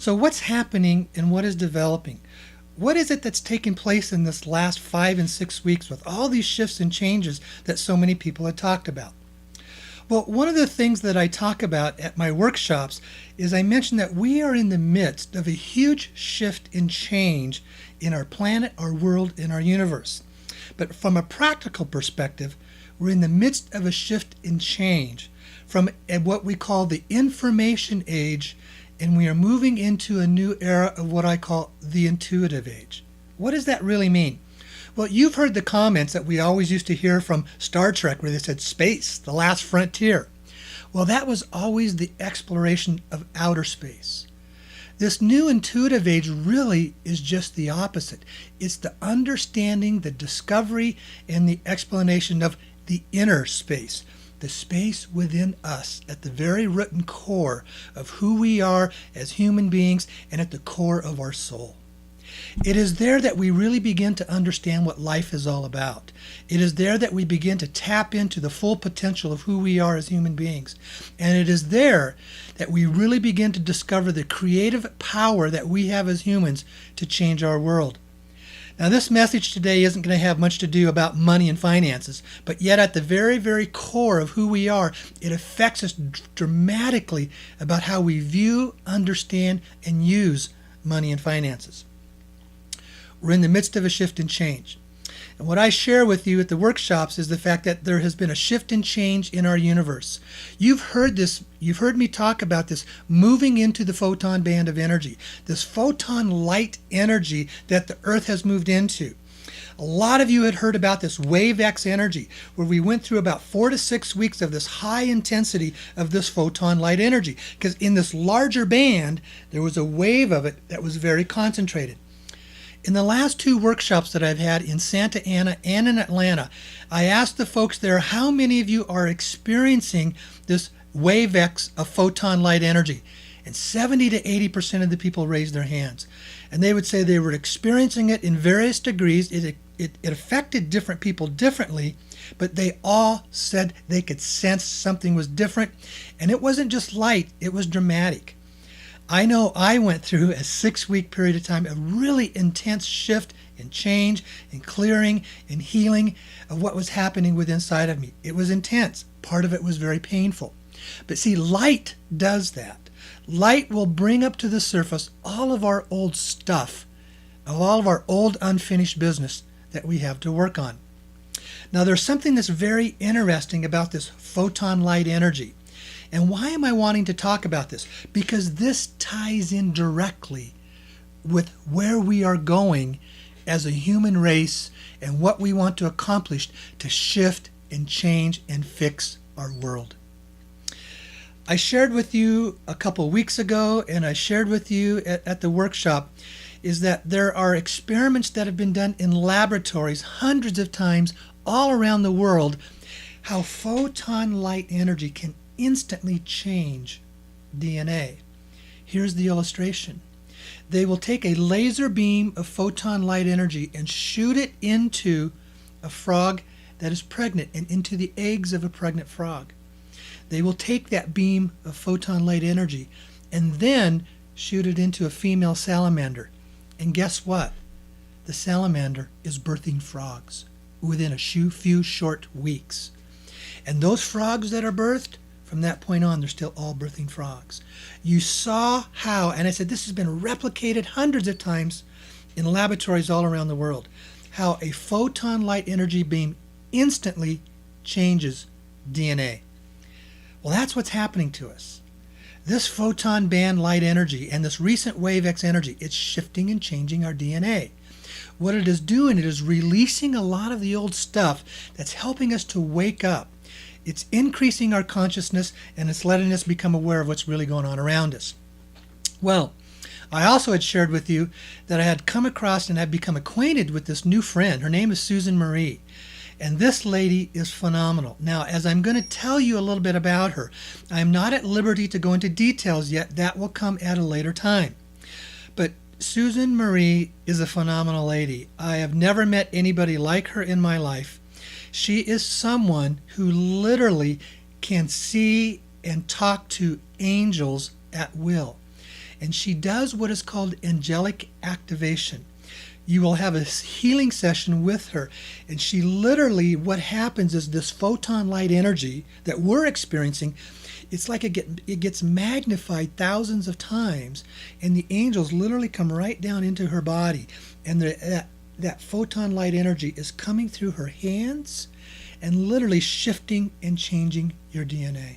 So what's happening and what is developing? What is it that's taking place in this last 5 and 6 weeks with all these shifts and changes that so many people have talked about? Well, one of the things that I talk about at my workshops is I mention that we are in the midst of a huge shift and change in our planet, our world, and our universe. But from a practical perspective, we're in the midst of a shift and change from what we call the information age, and we are moving into a new era of what I call the intuitive age. What does that really mean? Well, you've heard the comments that we always used to hear from Star Trek where they said space, the last frontier. Well, that was always the exploration of outer space. This new intuitive age really is just the opposite. It's the understanding, the discovery, and the explanation of the inner space, the space within us, at the very root and core of who we are as human beings and at the core of our soul. It is there that we really begin to understand what life is all about. It is there that we begin to tap into the full potential of who we are as human beings. And it is there that we really begin to discover the creative power that we have as humans to change our world. Now, this message today isn't going to have much to do about money and finances, but yet at the very, very core of who we are, it affects us dramatically about how we view, understand, and use money and finances. We're in the midst of a shift and change. And what I share with you at the workshops is the fact that there has been a shift and change in our universe. You've heard me talk about this moving into the photon band of energy, this photon light energy that the Earth has moved into. A lot of you had heard about this wave X energy, where we went through about 4 to 6 weeks of this high intensity of this photon light energy, because in this larger band, there was a wave of it that was very concentrated. In the last 2 workshops that I've had in Santa Ana and in Atlanta, I asked the folks there how many of you are experiencing this wave X of photon light energy. And 70 to 80% of the people raised their hands. And they would say they were experiencing it in various degrees. It affected different people differently, but they all said they could sense something was different. And it wasn't just light, it was dramatic. I know I went through a 6-week period of time, a really intense shift and change and clearing and healing of what was happening within inside of me. It was intense. Part of it was very painful. But see, light does that. Light will bring up to the surface all of our old stuff, all of our old unfinished business that we have to work on. Now, there's something that's very interesting about this photon light energy. And why am I wanting to talk about this? Because this ties in directly with where we are going as a human race and what we want to accomplish to shift and change and fix our world. I shared with you a couple weeks ago, and I shared with you at the workshop, is that there are experiments that have been done in laboratories hundreds of times all around the world, how photon light energy can instantly change DNA. Here's the illustration. They will take a laser beam of photon light energy and shoot it into a frog that is pregnant and into the eggs of a pregnant frog. They will take that beam of photon light energy and then shoot it into a female salamander. And guess what? The salamander is birthing frogs within a few short weeks. And those frogs that are birthed, from that point on, they're still all birthing frogs. You saw how, and I said this has been replicated hundreds of times in laboratories all around the world, how a photon light energy beam instantly changes DNA. Well, that's what's happening to us. This photon band light energy and this recent wave X energy, it's shifting and changing our DNA. What it is doing, it is releasing a lot of the old stuff that's helping us to wake up. It's increasing our consciousness, and it's letting us become aware of what's really going on around us. Well, I also had shared with you that I had come across and had become acquainted with this new friend. Her name is Susan Marie. And this lady is phenomenal. Now, as I'm going to tell you a little bit about her, I'm not at liberty to go into details yet. That will come at a later time. But Susan Marie is a phenomenal lady. I have never met anybody like her in my life. She is someone who literally can see and talk to angels at will. and she does what is called angelic activation. You will have a healing session with her, and she literally, what happens is this photon light energy that we're experiencing, it's like it gets magnified thousands of times, and the angels literally come right down into her body, and that photon light energy is coming through her hands and literally shifting and changing your DNA.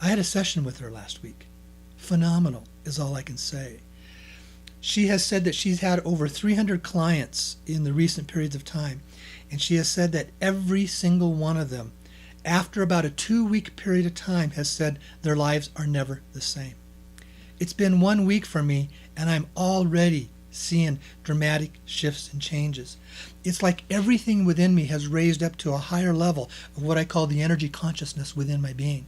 I had a session with her last week. Phenomenal is all I can say. She has said that she's had over 300 clients in the recent periods of time, and she has said that every single one of them, after about a 2-week period of time, has said their lives are never the same. It's been 1 week for me, and I'm already seeing dramatic shifts and changes. It's like everything within me has raised up to a higher level of what I call the energy consciousness within my being.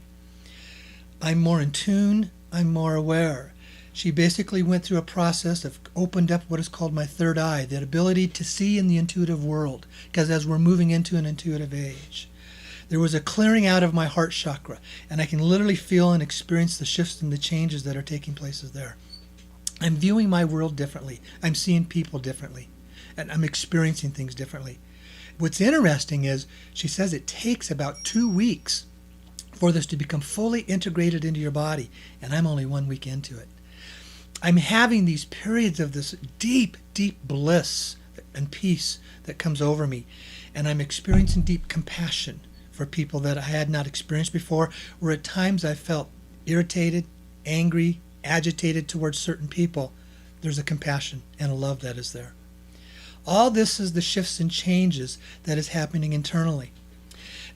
I'm more in tune, I'm more aware. She basically went through a process of opened up what is called my third eye, that ability to see in the intuitive world, because as we're moving into an intuitive age, there was a clearing out of my heart chakra, and I can literally feel and experience the shifts and the changes that are taking place there. I'm viewing my world differently. I'm seeing people differently, and I'm experiencing things differently. What's interesting is she says it takes about 2 weeks for this to become fully integrated into your body, and I'm only 1 week into it. I'm having these periods of this deep, deep bliss and peace that comes over me, and I'm experiencing deep compassion for people that I had not experienced before, where at times I felt irritated, angry, agitated towards certain people. There's a compassion and a love that is there. All this is the shifts and changes that is happening internally.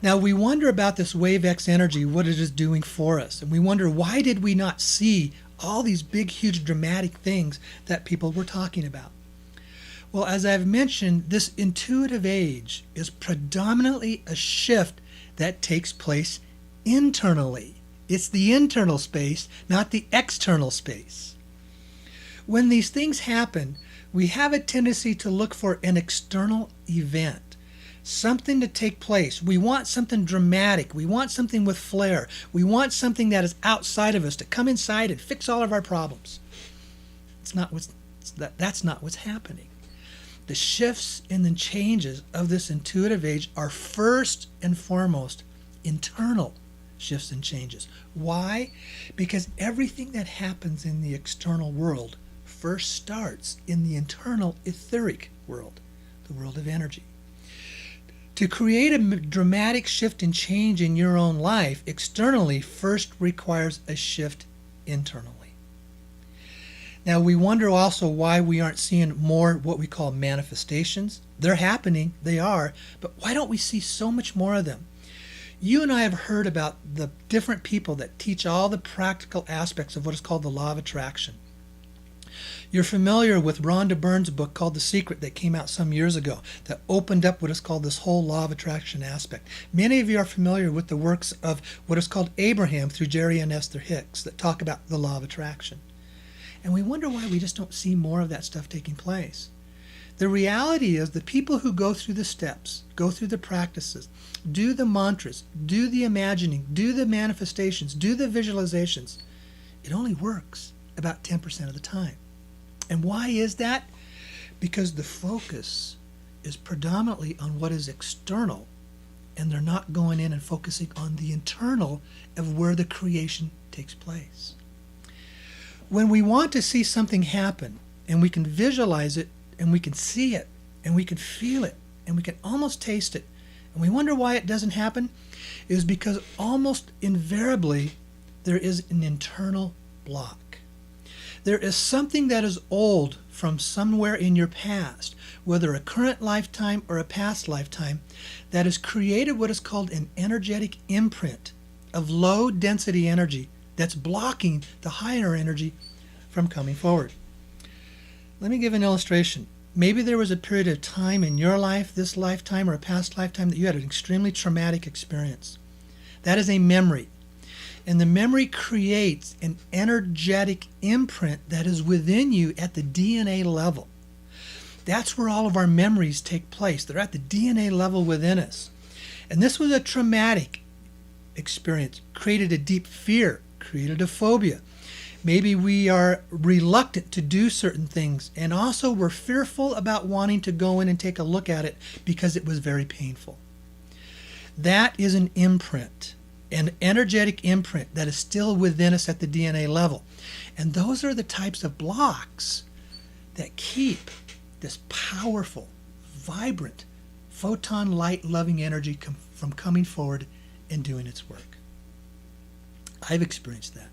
Now we wonder about this wave X energy, what it is doing for us, and we wonder, why did we not see all these big, huge, dramatic things that people were talking about? Well, as I've mentioned, this intuitive age is predominantly a shift that takes place internally. It's the internal space, not the external space. When these things happen, we have a tendency to look for an external event, something to take place. We want something dramatic. We want something with flair. We want something that is outside of us to come inside and fix all of our problems. That's not what's happening. The shifts and the changes of this intuitive age are first and foremost internal shifts and changes. Why? Because everything that happens in the external world first starts in the internal etheric world, the world of energy. To create a dramatic shift and change in your own life externally first requires a shift internally. Now we wonder also why we aren't seeing more what we call manifestations. They're happening, they are, but why don't we see so much more of them? You and I have heard about the different people that teach all the practical aspects of what is called the law of attraction. You're familiar with Rhonda Byrne's book called The Secret that came out some years ago that opened up what is called this whole law of attraction aspect. Many of you are familiar with the works of what is called Abraham through Jerry and Esther Hicks that talk about the law of attraction. And we wonder why we just don't see more of that stuff taking place. The reality is the people who go through the steps, go through the practices, do the mantras, do the imagining, do the manifestations, do the visualizations, it only works about 10% of the time. And why is that? Because the focus is predominantly on what is external, and they're not going in and focusing on the internal of where the creation takes place. When we want to see something happen, and we can visualize it, and we can see it, and we can feel it, and we can almost taste it, and we wonder why it doesn't happen, is because almost invariably there is an internal block. There is something that is old from somewhere in your past, whether a current lifetime or a past lifetime, that has created what is called an energetic imprint of low density energy that's blocking the higher energy from coming forward. Let me give an illustration. Maybe there was a period of time in your life, this lifetime or a past lifetime, that you had an extremely traumatic experience. That is a memory. And the memory creates an energetic imprint that is within you at the DNA level. That's where all of our memories take place. They're at the DNA level within us. And this was a traumatic experience, created a deep fear, created a phobia. Maybe we are reluctant to do certain things, and also we're fearful about wanting to go in and take a look at it because it was very painful. That is an imprint, an energetic imprint that is still within us at the DNA level. And those are the types of blocks that keep this powerful, vibrant, photon light loving energy from coming forward and doing its work. I've experienced that.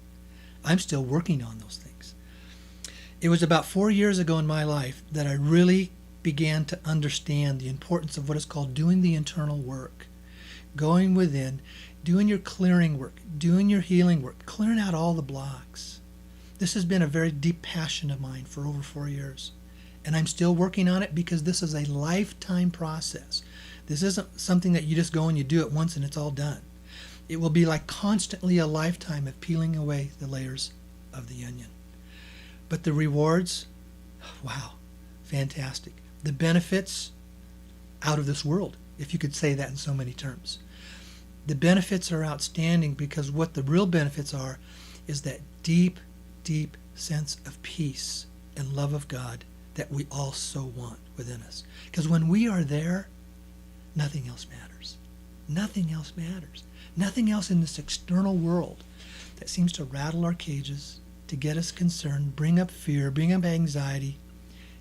I'm still working on those things. It was about 4 years ago in my life that I really began to understand the importance of what is called doing the internal work. Going within, doing your clearing work, doing your healing work, clearing out all the blocks. This has been a very deep passion of mine for over 4 years. And I'm still working on it because this is a lifetime process. This isn't something that you just go and you do it once and it's all done. It will be like constantly a lifetime of peeling away the layers of the onion. But the rewards, wow, fantastic. The benefits, out of this world, if you could say that in so many terms. The benefits are outstanding because what the real benefits are is that deep, deep sense of peace and love of God that we all so want within us. Because when we are there, nothing else matters. Nothing else matters. Nothing else in this external world that seems to rattle our cages, to get us concerned, bring up fear, bring up anxiety,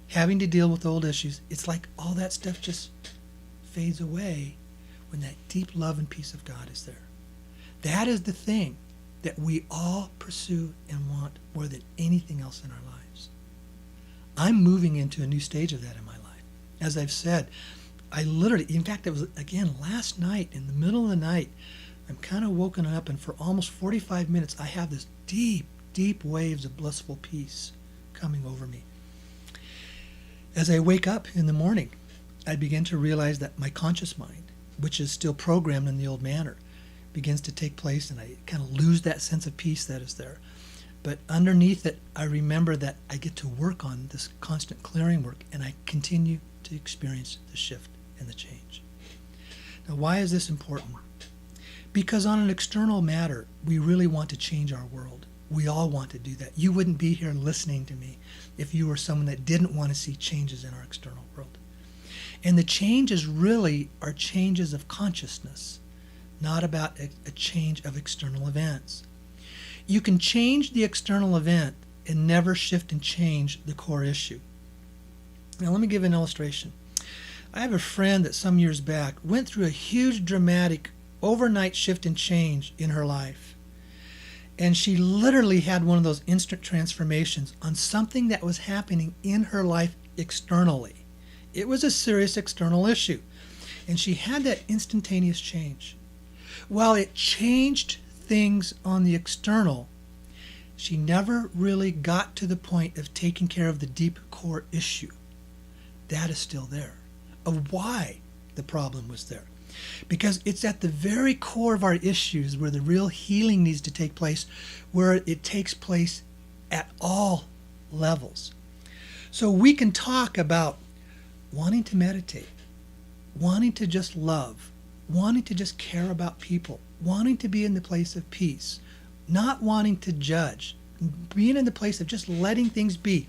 having to deal with old issues. It's like all that stuff just fades away when that deep love and peace of God is there. That is the thing that we all pursue and want more than anything else in our lives. I'm moving into a new stage of that in my life. As I've said, I literally, in fact, it was, again, last night, in the middle of the night, I'm kind of woken up, and for almost 45 minutes, I have this deep, deep waves of blissful peace coming over me. As I wake up in the morning, I begin to realize that my conscious mind, which is still programmed in the old manner, begins to take place, and I kind of lose that sense of peace that is there. But underneath it, I remember that I get to work on this constant clearing work, and I continue to experience the shift and the change. Now, why is this important? Because on an external matter, we really want to change our world. We all want to do that. You wouldn't be here listening to me if you were someone that didn't want to see changes in our external world. And the changes really are changes of consciousness, not about a change of external events. You can change the external event and never shift and change the core issue. Now, let me give an illustration. I have a friend that some years back went through a huge dramatic overnight shift and change in her life. And she literally had one of those instant transformations on something that was happening in her life externally. It was a serious external issue. And she had that instantaneous change. While it changed things on the external, she never really got to the point of taking care of the deep core issue. That is still there, of why the problem was there. Because it's at the very core of our issues where the real healing needs to take place, where it takes place at all levels. So we can talk about wanting to meditate, wanting to just love, wanting to just care about people, wanting to be in the place of peace, not wanting to judge, being in the place of just letting things be.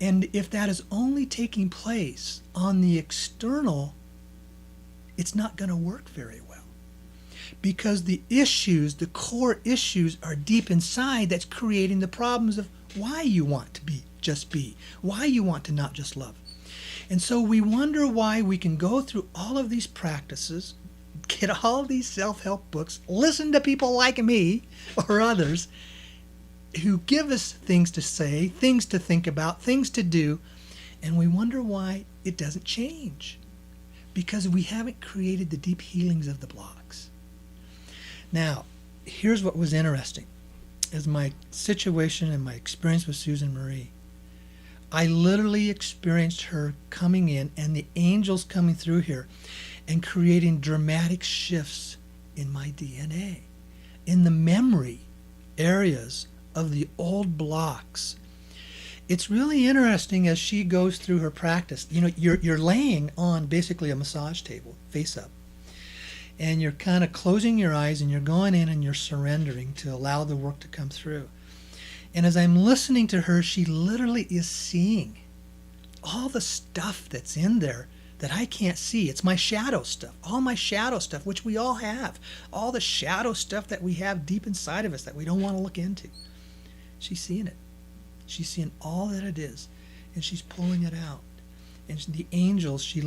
And if that is only taking place on the external, it's not going to work very well. Because the issues, the core issues, are deep inside that's creating the problems of why you want to be, why you want to not just love. And so we wonder why we can go through all of these practices, get all these self-help books, listen to people like me or others who give us things to say, things to think about, things to do, and we wonder why it doesn't change. Because we haven't created the deep healings of the blocks. Now, here's what was interesting. As my situation and my experience with Susan Marie, I literally experienced her coming in and the angels coming through here and creating dramatic shifts in my DNA, in the memory areas of the old blocks. It's really interesting as she goes through her practice. You know, you're laying on basically a massage table, face up, and you're kind of closing your eyes and you're going in and you're surrendering to allow the work to come through. And as I'm listening to her, she literally is seeing all the stuff that's in there that I can't see. It's my shadow stuff, all my shadow stuff, which we all have, all the shadow stuff that we have deep inside of us that we don't want to look into. She's seeing it. She's seeing all that it is, and she's pulling it out. And the angels, she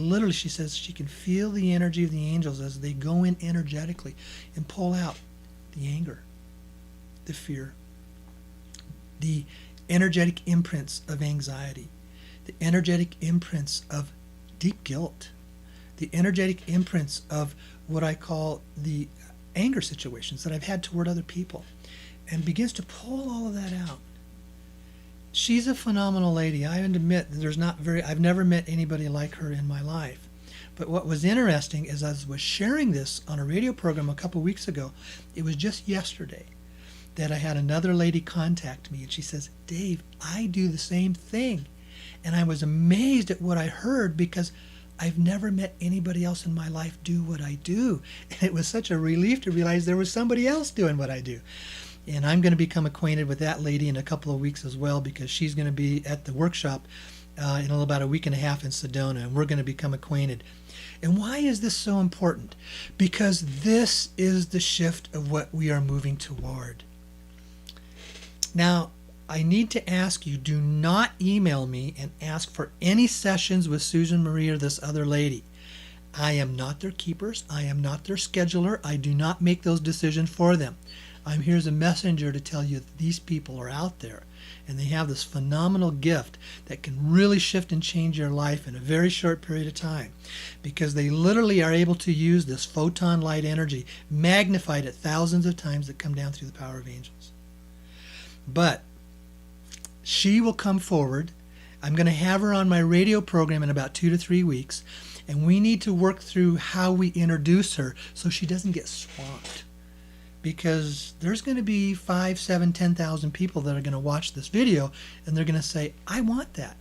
says she can feel the energy of the angels as they go in energetically and pull out the anger, the fear, the energetic imprints of anxiety, the energetic imprints of deep guilt, the energetic imprints of what I call the anger situations that I've had toward other people, and begins to pull all of that out. She's a phenomenal lady. I admit that I've never met anybody like her in my life. But what was interesting is, as I was sharing this on a radio program a couple weeks ago, it was just yesterday that I had another lady contact me, and she says, Dave, I do the same thing. And I was amazed at what I heard, because I've never met anybody else in my life do what I do. And it was such a relief to realize there was somebody else doing what I do. And I'm going to become acquainted with that lady in a couple of weeks as well, because she's going to be at the workshop in about a week and a half in Sedona, and we're going to become acquainted. And why is this so important? Because this is the shift of what we are moving toward. Now, I need to ask you, do not email me and ask for any sessions with Susan Marie or this other lady. I am not their keepers. I am not their scheduler. I do not make those decisions for them. I'm here as a messenger to tell you that these people are out there, and they have this phenomenal gift that can really shift and change your life in a very short period of time, because they literally are able to use this photon light energy magnified at thousands of times that come down through the power of angels. But she will come forward. I'm going to have her on my radio program in about 2 to 3 weeks, and we need to work through how we introduce her so she doesn't get swamped. Because there's going to be 5, 7, 10,000 people that are going to watch this video, and they're going to say, I want that.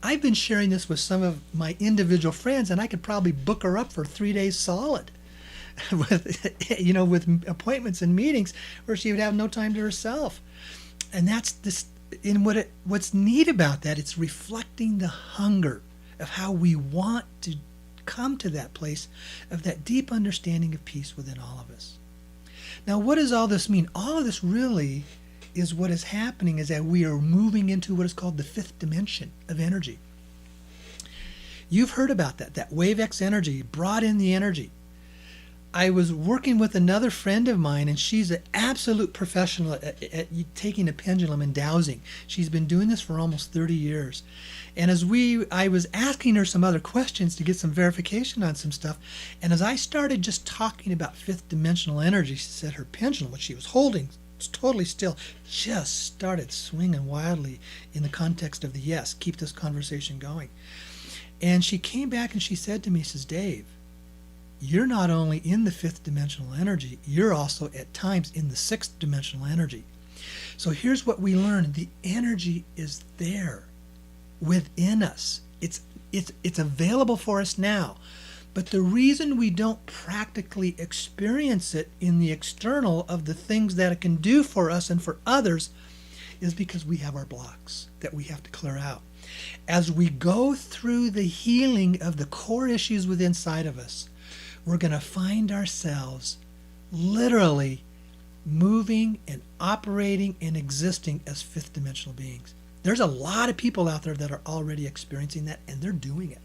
I've been sharing this with some of my individual friends, and I could probably book her up for 3 days solid with appointments and meetings where she would have no time to herself. And that's this. In what's neat about that, it's reflecting the hunger of how we want to come to that place of that deep understanding of peace within all of us. Now, what does all this mean? All of this really is what is happening is that we are moving into what is called the fifth dimension of energy. You've heard about that wave X energy brought in the energy. I was working with another friend of mine, and she's an absolute professional at taking a pendulum and dowsing. She's been doing this for almost 30 years. And I was asking her some other questions to get some verification on some stuff, and as I started just talking about fifth dimensional energy, she said her pendulum, which she was holding, was totally still, just started swinging wildly in the context of the yes, keep this conversation going. And she came back and she said to me, she says, Dave, you're not only in the fifth dimensional energy, you're also at times in the sixth dimensional energy. So here's what we learned. The energy is there within us. It's available for us now. But the reason we don't practically experience it in the external of the things that it can do for us and for others is because we have our blocks that we have to clear out. As we go through the healing of the core issues within inside of us, we're going to find ourselves literally moving and operating and existing as fifth dimensional beings. There's a lot of people out there that are already experiencing that, and they're doing it.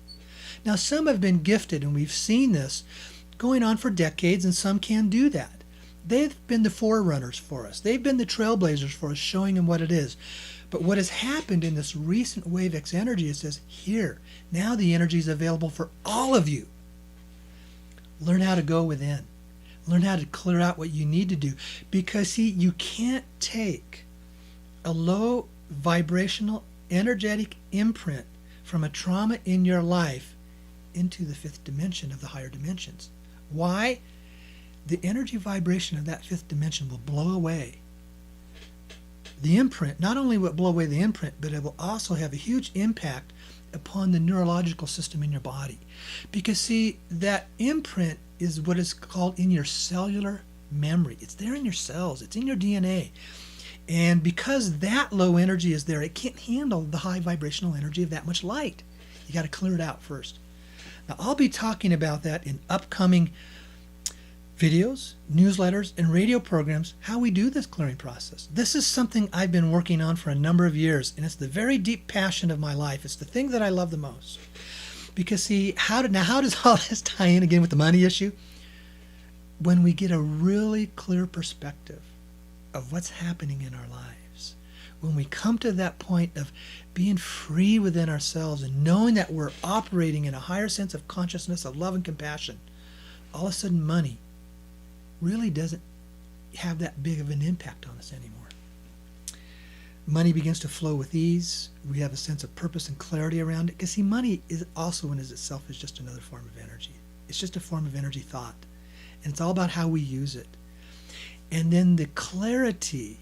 Now, some have been gifted, and we've seen this going on for decades, and some can do that. They've been the forerunners for us. They've been the trailblazers for us, showing them what it is. But what has happened in this recent Wave X energy is says, here, now the energy is available for all of you. Learn how to go within. Learn how to clear out what you need to do. Because, see, you can't take a low vibrational, energetic imprint from a trauma in your life into the fifth dimension of the higher dimensions. Why? The energy vibration of that fifth dimension will blow away the imprint. Not only will it blow away the imprint, but it will also have a huge impact upon the neurological system in your body. Because, see, that imprint is what is called in your cellular memory. It's there in your cells. It's in your DNA. And because that low energy is there, it can't handle the high vibrational energy of that much light. You got to clear it out first. Now, I'll be talking about that in upcoming videos, newsletters, and radio programs, how we do this clearing process. This is something I've been working on for a number of years, and it's the very deep passion of my life. It's the thing that I love the most. Because see, how does all this tie in again with the money issue? When we get a really clear perspective of what's happening in our lives, when we come to that point of being free within ourselves and knowing that we're operating in a higher sense of consciousness, of love and compassion, all of a sudden money really doesn't have that big of an impact on us anymore. Money begins to flow with ease. We have a sense of purpose and clarity around it. Because see, money is also in itself is just another form of energy. It's just a form of energy thought. And it's all about how we use it. And then the clarity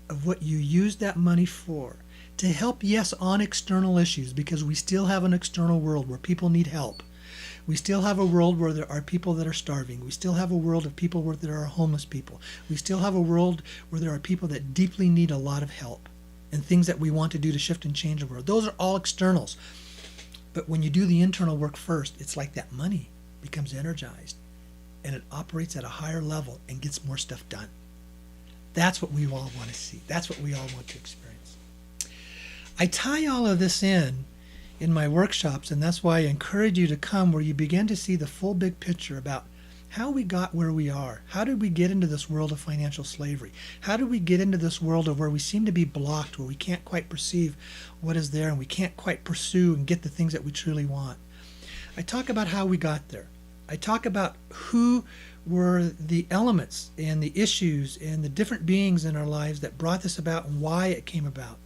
of what you use that money for to help, yes, on external issues, because we still have an external world where people need help. We still have a world where there are people that are starving. We still have a world of people where there are homeless people. We still have a world where there are people that deeply need a lot of help and things that we want to do to shift and change the world. Those are all externals. But when you do the internal work first, it's like that money becomes energized and it operates at a higher level and gets more stuff done. That's what we all want to see. That's what we all want to experience. I tie all of this in my workshops, and that's why I encourage you to come, where you begin to see the full big picture about how we got where we are. How did we get into this world of financial slavery? How did we get into this world of where we seem to be blocked, where we can't quite perceive what is there and we can't quite pursue and get the things that we truly want? I talk about how we got there. I talk about who were the elements and the issues and the different beings in our lives that brought this about and why it came about.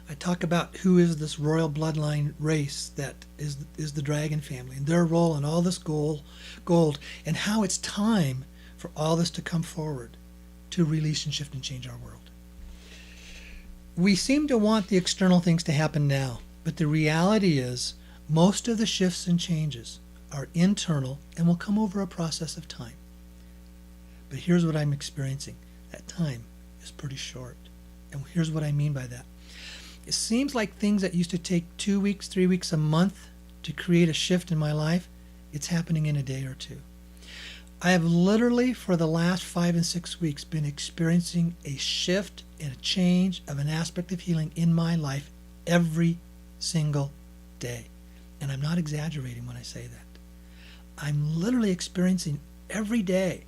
I talk about who is this royal bloodline race that is the dragon family and their role in all this gold and how it's time for all this to come forward to release and shift and change our world. We seem to want the external things to happen now, but the reality is most of the shifts and changes are internal and will come over a process of time. But here's what I'm experiencing. That time is pretty short. And here's what I mean by that. It seems like things that used to take 2 weeks, 3 weeks, a month to create a shift in my life, it's happening in a day or two. I have literally, for the last 5 and 6 weeks, been experiencing a shift and a change of an aspect of healing in my life every single day. And I'm not exaggerating when I say that. I'm literally experiencing every day.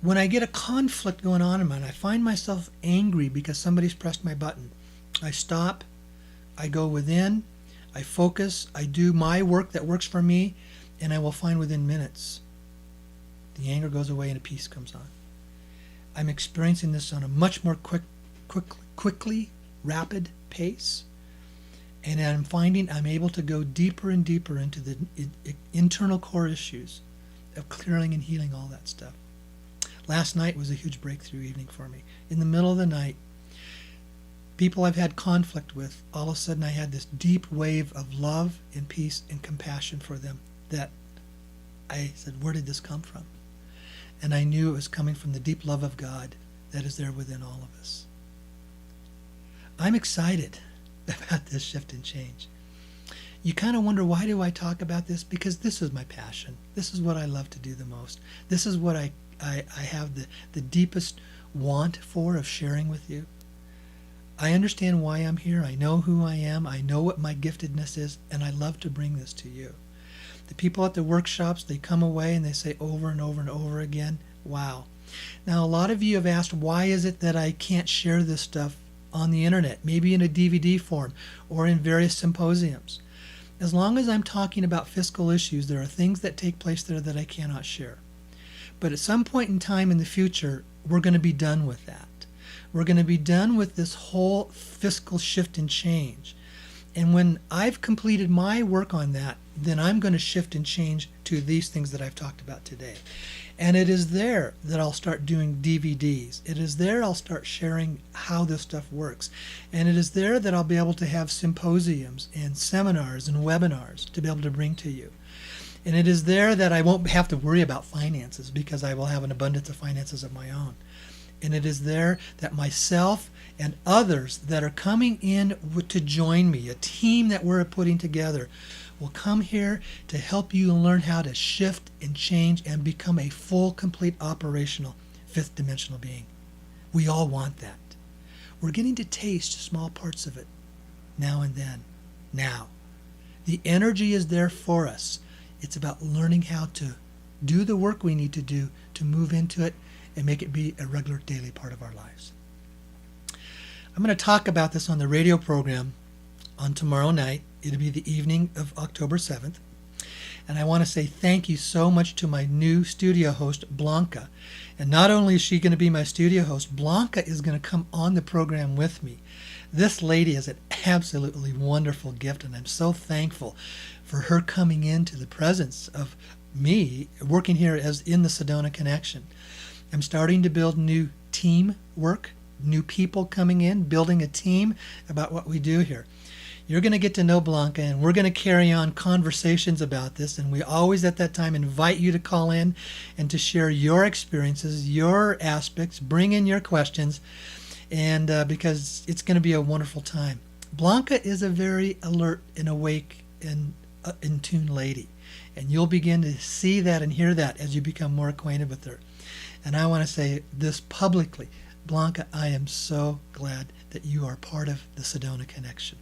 When I get a conflict going on in mine, I find myself angry because somebody's pressed my button. I stop, I go within, I focus, I do my work that works for me, and I will find within minutes the anger goes away and a peace comes on. I'm experiencing this on a much more quickly, rapid pace, and I'm finding I'm able to go deeper and deeper into the internal core issues of clearing and healing all that stuff. Last night was a huge breakthrough evening for me. In the middle of the night, people I've had conflict with, all of a sudden I had this deep wave of love and peace and compassion for them that I said, where did this come from? And I knew it was coming from the deep love of God that is there within all of us. I'm excited about this shift and change. You kind of wonder, why do I talk about this? Because this is my passion. This is what I love to do the most. This is what I have the deepest want for of sharing with you. I understand why I'm here. I know who I am. I know what my giftedness is, and I love to bring this to you. The people at the workshops, they come away and they say over and over and over again, wow. Now, a lot of you have asked, why is it that I can't share this stuff on the internet, maybe in a DVD form or in various symposiums? As long as I'm talking about fiscal issues, there are things that take place there that I cannot share. But at some point in time in the future, we're going to be done with that. We're going to be done with this whole fiscal shift and change. And when I've completed my work on that, then I'm going to shift and change to these things that I've talked about today. And it is there that I'll start doing DVDs. It is there I'll start sharing how this stuff works. And it is there that I'll be able to have symposiums and seminars and webinars to be able to bring to you. And it is there that I won't have to worry about finances because I will have an abundance of finances of my own. And it is there that myself and others that are coming in to join me, a team that we're putting together, will come here to help you learn how to shift and change and become a full, complete, operational, fifth dimensional being. We all want that. We're getting to taste small parts of it now and then. Now, the energy is there for us. It's about learning how to do the work we need to do to move into it and make it be a regular daily part of our lives. I'm going to talk about this on the radio program on tomorrow night. It'll be the evening of October 7th. And I want to say thank you so much to my new studio host, Blanca. And not only is she going to be my studio host, Blanca is going to come on the program with me. This lady is an absolutely wonderful gift, and I'm so thankful for her coming into the presence of me working here as in the Sedona Connection. I'm starting to build new team work, new people coming in, building a team about what we do here. You're going to get to know Blanca, and we're going to carry on conversations about this, and we always at that time invite you to call in and to share your experiences, your aspects, bring in your questions, and because it's going to be a wonderful time. Blanca is a very alert and awake and in tune lady, and you'll begin to see that and hear that as you become more acquainted with her. And I want to say this publicly, Blanca, I am so glad that you are part of the Sedona Connection.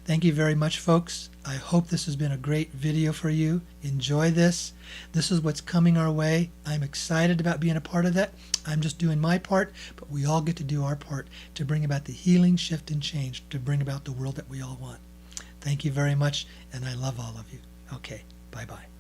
Thank you very much, folks. I hope this has been a great video for you. Enjoy this. This is what's coming our way. I'm excited about being a part of that. I'm just doing my part, but we all get to do our part to bring about the healing, shift, and change, to bring about the world that we all want. Thank you very much, and I love all of you. Okay, bye-bye.